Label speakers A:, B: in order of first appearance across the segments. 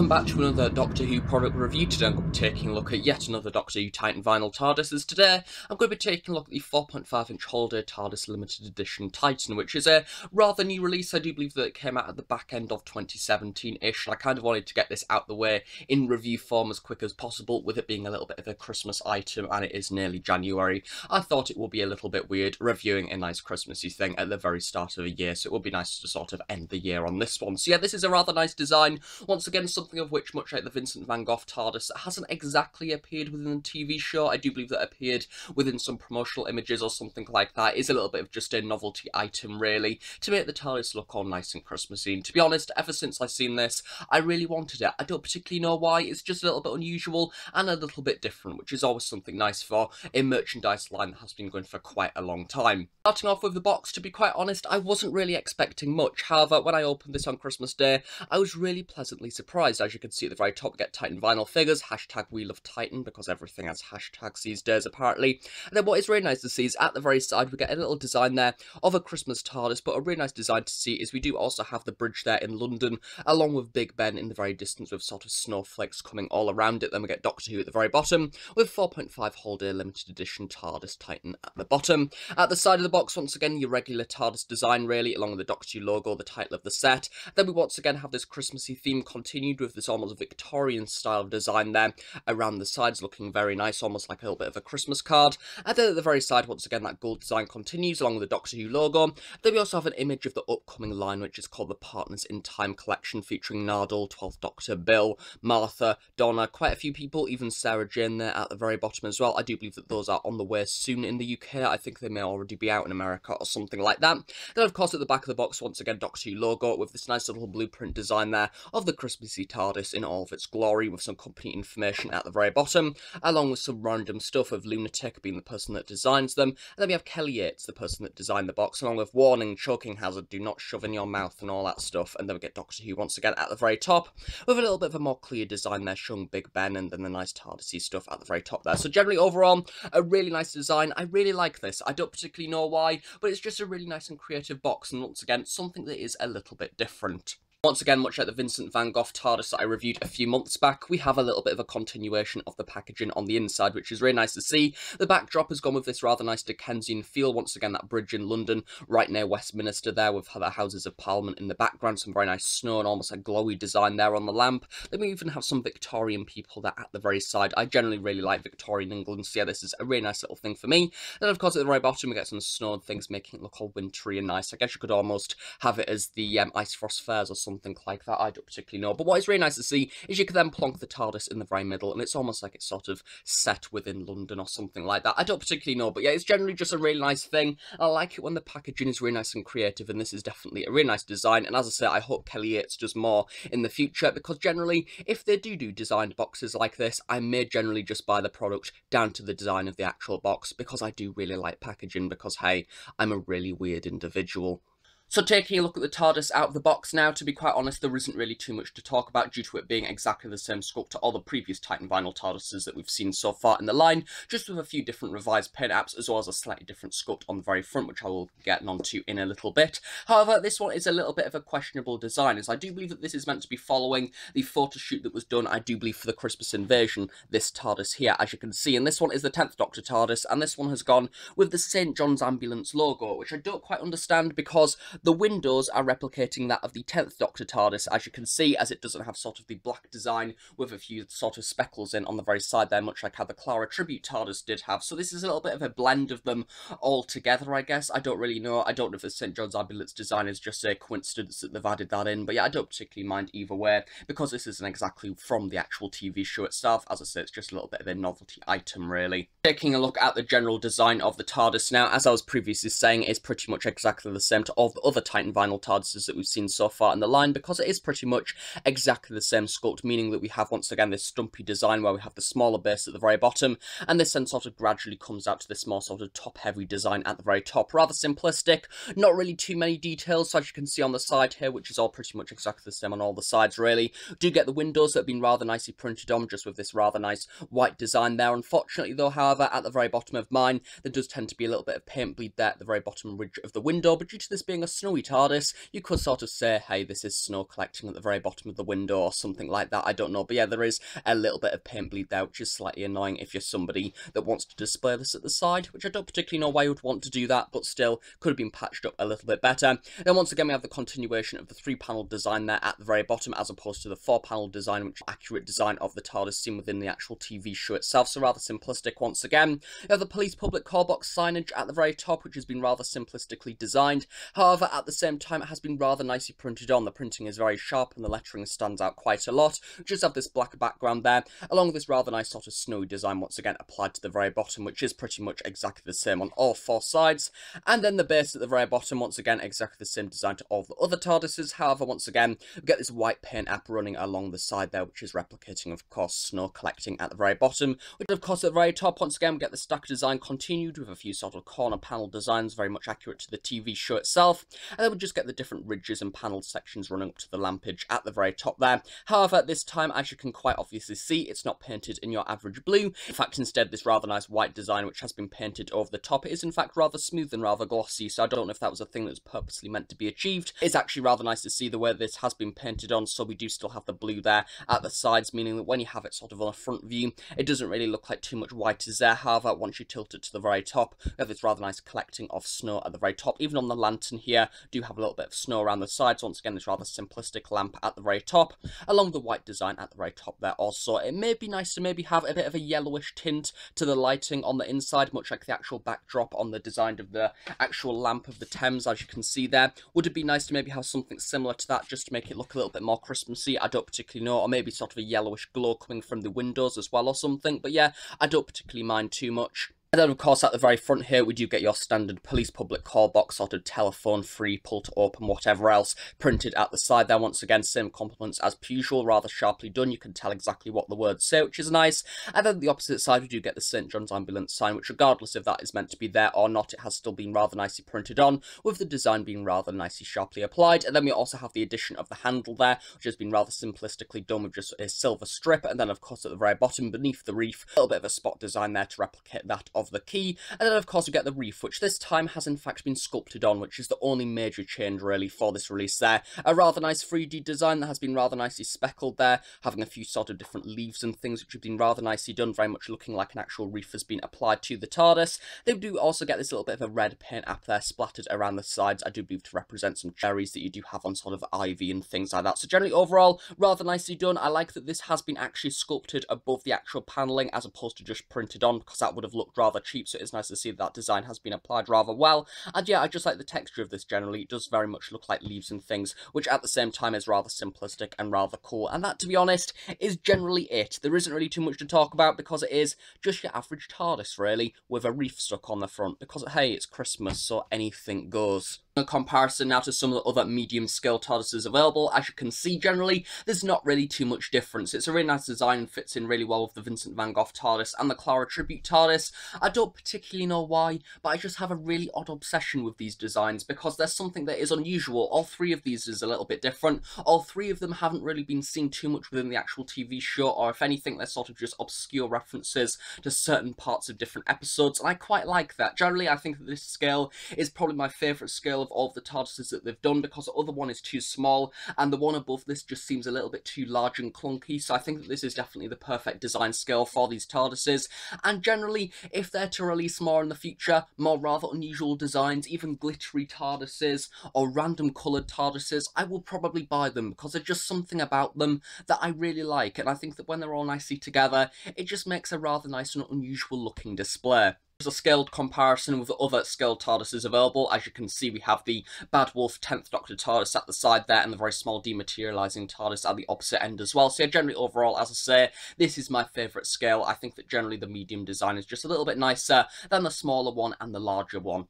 A: welcome back to another Doctor Who product review. Today I'm going to be taking a look at yet another Doctor Who Titan vinyl TARDIS, as today I'm going to be taking a look at the 4.5-inch holiday TARDIS limited edition Titan, which is a rather new release. I do believe that it came out at the back end of 2017-ish, and I kind of wanted to get this out the way in review form as quick as possible, with it being a little bit of a Christmas item, and it is nearly January. I thought it would be a little bit weird reviewing a nice Christmassy thing at the very start of a year, so it would be nice to sort of end the year on this one. So yeah, this is a rather nice design. Once again, something of which, much like the Vincent van Gogh TARDIS, hasn't exactly appeared within the TV show. I do believe that appeared within some promotional images or something like that. It's a little bit of just a novelty item, really, to make the TARDIS look all nice and Christmassy. And to be honest, ever since I've seen this, I really wanted it. I don't particularly know why. It's just a little bit unusual and a little bit different, which is always something nice for a merchandise line that has been going for quite a long time. Starting off with the box, to be quite honest, I wasn't really expecting much. However, when I opened this on Christmas Day, I was really pleasantly surprised. As you can see at the very top, we get Titan vinyl figures, hashtag We Love Titan, because everything has hashtags these days, apparently. And then what is really nice to see is at the very side, we get a little design there of a Christmas TARDIS, but a really nice design to see is we do also have the bridge there in London, along with Big Ben in the very distance with sort of snowflakes coming all around it. Then we get Doctor Who at the very bottom, with 4.5 holiday limited edition TARDIS Titan at the bottom. At the side of the box, once again, your regular TARDIS design, really, along with the Doctor Who logo, the title of the set. Then we once again have this Christmassy theme continued with this almost Victorian style of design there around the sides, looking very nice, almost like a little bit of a Christmas card. And then at the very side, once again, that gold design continues along with the Doctor Who logo. Then we also have an image of the upcoming line, which is called the Partners in Time collection, featuring Nardole, 12th Doctor, Bill, Martha, Donna, quite a few people, even Sarah Jane there at the very bottom as well. I do believe that those are on the way soon in the UK. I think they may already be out in America or something like that. Then, of course, at the back of the box, once again, Doctor Who logo with this nice little blueprint design there of the Christmassy TARDIS in all of its glory, with some company information at the very bottom, along with some random stuff of Lunatic being the person that designs them. And then we have Kelly Yates, the person that designed the box, along with warning, choking hazard, do not shove in your mouth and all that stuff. And then we get Doctor Who once again at the very top, with a little bit of a more clear design there showing Big Ben, and then the nice TARDIS-y stuff at the very top there. So generally, overall, a really nice design. I really like this. I don't particularly know why, but it's just a really nice and creative box, and once again, something that is a little bit different. Once again, much like the Vincent van Gogh TARDIS that I reviewed a few months back, we have a little bit of a continuation of the packaging on the inside, which is really nice to see. The backdrop has gone with this rather nice Dickensian feel. Once again, that bridge in London, right near Westminster there, with the Houses of Parliament in the background, some very nice snow and almost a glowy design there on the lamp. Then we even have some Victorian people there at the very side. I generally really like Victorian England, so yeah, this is a really nice little thing for me. Then, of course, at the very bottom, we get some snow and things, making it look all wintry and nice. I guess you could almost have it as the Ice Frost Fairs or something like that. I don't particularly know, but what is really nice to see is you can then plonk the TARDIS in the very middle, and it's almost like it's sort of set within London or something like that. I don't particularly know, but yeah, it's generally just a really nice thing. I like it when the packaging is really nice and creative, and this is definitely a really nice design. And as I say, I hope Kelly Yates does more in the future, because generally, if they do designed boxes like this, I may generally just buy the product down to the design of the actual box, because I do really like packaging, because hey, I'm a really weird individual. So taking a look at the TARDIS out of the box now, to be quite honest, there isn't really too much to talk about due to it being exactly the same sculpt to all the previous Titan vinyl TARDISes that we've seen so far in the line, just with a few different revised paint apps, as well as a slightly different sculpt on the very front, which I will get onto in a little bit. However, this one is a little bit of a questionable design, as I do believe that this is meant to be following the photo shoot that was done, I do believe, for the Christmas Invasion, this TARDIS here, as you can see. And this one is the 10th Doctor TARDIS, and this one has gone with the St. John's Ambulance logo, which I don't quite understand, because the windows are replicating that of the 10th Doctor TARDIS, as you can see, as it doesn't have sort of the black design with a few sort of speckles in on the very side there, much like how the Clara Tribute TARDIS did have. So this is a little bit of a blend of them all together, I guess. I don't really know. I don't know if the St. John's Ambulance design is just a coincidence that they've added that in, but yeah, I don't particularly mind either way, because this isn't exactly from the actual TV show itself. As I say, it's just a little bit of a novelty item, really. Taking a look at the general design of the TARDIS now, as I was previously saying, it's pretty much exactly the same to all the other Titan vinyl TARDISes that we've seen so far in the line, because it is pretty much exactly the same sculpt, meaning that we have once again this stumpy design where we have the smaller base at the very bottom, and this then sort of gradually comes out to this more sort of top-heavy design at the very top. Rather simplistic, not really too many details, so as you can see on the side here, which is all pretty much exactly the same on all the sides, really. Do get the windows that have been rather nicely printed on, just with this rather nice white design there. Unfortunately, though, however, at the very bottom of mine, there does tend to be a little bit of paint bleed there at the very bottom ridge of the window, but due to this being a snowy TARDIS, you could sort of say, hey, this is snow collecting at the very bottom of the window or something like that, I don't know. But yeah, there is a little bit of paint bleed there, which is slightly annoying if you're somebody that wants to display this at the side, which I don't particularly know why you would want to do that, but still could have been patched up a little bit better. Then once again, we have the continuation of the 3-panel design there at the very bottom, as opposed to the 4-panel design, which is accurate design of the TARDIS seen within the actual TV show itself, so rather simplistic once again. You have the police public call box signage at the very top, which has been rather simplistically designed. However, at the same time, it has been rather nicely printed on. The printing is very sharp and the lettering stands out quite a lot. We just have this black background there, along with this rather nice sort of snowy design once again applied to the very bottom, which is pretty much exactly the same on all 4 sides. And then the base at the very bottom, once again, exactly the same design to all the other TARDISes. However, once again, we get this white paint app running along the side there, which is replicating, of course, snow collecting at the very bottom. Which, of course, at the very top, once again, we get the stack design continued with a few sort of corner panel designs, very much accurate to the TV show itself. And then we just get the different ridges and panelled sections running up to the lampage at the very top there. However, this time, as you can quite obviously see, it's not painted in your average blue. In fact, instead, this rather nice white design, which has been painted over the top, it is in fact rather smooth and rather glossy, so I don't know if that was a thing that was purposely meant to be achieved. It's actually rather nice to see the way this has been painted on, so we do still have the blue there at the sides, meaning that when you have it sort of on a front view, it doesn't really look like too much white is there. However, once you tilt it to the very top, we have this rather nice collecting of snow at the very top. Even on the lantern here, do have a little bit of snow around the sides. Once again, this rather simplistic lamp at the very top, along the white design at the very top there also. It may be nice to maybe have a bit of a yellowish tint to the lighting on the inside, much like the actual backdrop on the design of the actual lamp of the Thames, as you can see there. Would it be nice to maybe have something similar to that, just to make it look a little bit more Christmassy? I don't particularly know, or maybe sort of a yellowish glow coming from the windows as well or something, but yeah, I don't particularly mind too much. And then, of course, at the very front here, we do get your standard police public call box, sort of telephone, free, pull to open, whatever else, printed at the side there. Once again, same compliments as per usual, rather sharply done. You can tell exactly what the words say, which is nice. And then the opposite side, we do get the St. John's Ambulance sign, which regardless if that is meant to be there or not, it has still been rather nicely printed on, with the design being rather nicely sharply applied. And then we also have the addition of the handle there, which has been rather simplistically done with just a silver strip. And then, of course, at the very bottom, beneath the reef, a little bit of a spot design there to replicate that of the key. And then, of course, we get the reef, which this time has in fact been sculpted on, which is the only major change really for this release there. A rather nice 3D design that has been rather nicely speckled there, having a few sort of different leaves and things which have been rather nicely done, very much looking like an actual reef has been applied to the TARDIS. They do also get this little bit of a red paint app there splattered around the sides, I do believe to represent some cherries that you do have on sort of ivy and things like that. So generally overall, rather nicely done. I like that this has been actually sculpted above the actual panelling as opposed to just printed on, because that would have looked rather cheap, so it's nice to see that design has been applied rather well. And yeah, I just like the texture of this generally. It does very much look like leaves and things, which at the same time is rather simplistic and rather cool. And that, to be honest, is generally it. There isn't really too much to talk about because it is just your average TARDIS, really, with a reef stuck on the front. Because, hey, it's Christmas, so anything goes. In comparison now to some of the other medium scale TARDISes available, as you can see generally, there's not really too much difference. It's a really nice design and fits in really well with the Vincent van Gogh TARDIS and the Clara Tribute TARDIS. I don't particularly know why, but I just have a really odd obsession with these designs because there's something that is unusual. All 3 of these is a little bit different. All 3 of them haven't really been seen too much within the actual TV show, or if anything, they're sort of just obscure references to certain parts of different episodes, and I quite like that. Generally, I think that this scale is probably my favourite scale of all of the TARDISes that they've done, because the other one is too small, and the one above this just seems a little bit too large and clunky, so I think that this is definitely the perfect design scale for these TARDISes. And generally, if they're to release more in the future, more rather unusual designs, even glittery TARDISes, or random coloured TARDISes, I will probably buy them, because there's just something about them that I really like, and I think that when they're all nicely together, it just makes a rather nice and unusual looking display. There's a scaled comparison with the other scaled TARDISes available. As you can see, we have the Bad Wolf 10th Doctor TARDIS at the side there, and the very small dematerialising TARDIS at the opposite end as well. So yeah, generally overall, as I say, this is my favourite scale. I think that generally the medium design is just a little bit nicer than the smaller one and the larger one.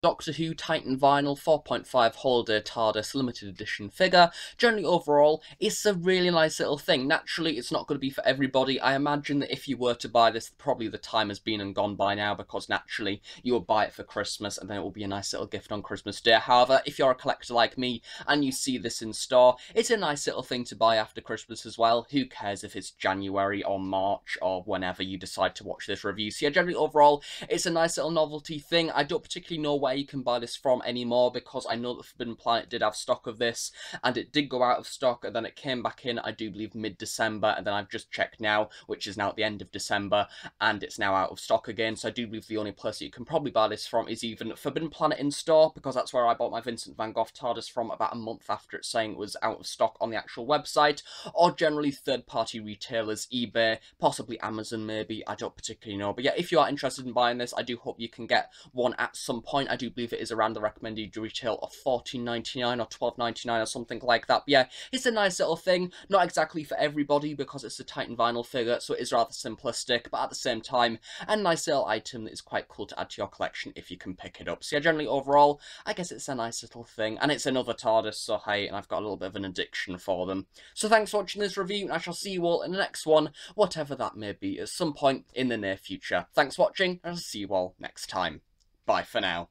A: Doctor Who Titan Vinyl 4.5 Holiday TARDIS limited edition figure. Generally overall, it's a really nice little thing. Naturally, it's not going to be for everybody. I imagine that if you were to buy this, probably the time has been and gone by now, because naturally you will buy it for Christmas and then it will be a nice little gift on Christmas Day. However, if you're a collector like me and you see this in store, it's a nice little thing to buy after Christmas as well. Who cares if it's January or March or whenever you decide to watch this review. So yeah, generally overall, it's a nice little novelty thing. I don't particularly know where where you can buy this from anymore, because I know that Forbidden Planet did have stock of this, and it did go out of stock, and then it came back in, I do believe, mid-December, and then I've just checked now, which is now at the end of December, and it's now out of stock again. So I do believe the only place that you can probably buy this from is even Forbidden Planet in store, because that's where I bought my Vincent van Gogh TARDIS from about a month after it saying it was out of stock on the actual website, or generally third-party retailers, eBay, possibly Amazon maybe, I don't particularly know. But yeah, if you are interested in buying this, I do hope you can get one at some point. I do believe it is around the recommended retail of $14.99 or $12.99 or something like that. But yeah, it's a nice little thing, not exactly for everybody because it's a Titan vinyl figure, so it is rather simplistic, but at the same time, a nice little item that is quite cool to add to your collection if you can pick it up. So yeah, generally overall, I guess it's a nice little thing, and it's another TARDIS, so hey, and I've got a little bit of an addiction for them. So thanks for watching this review, and I shall see you all in the next one, whatever that may be, at some point in the near future. Thanks for watching, and I'll see you all next time. Bye for now.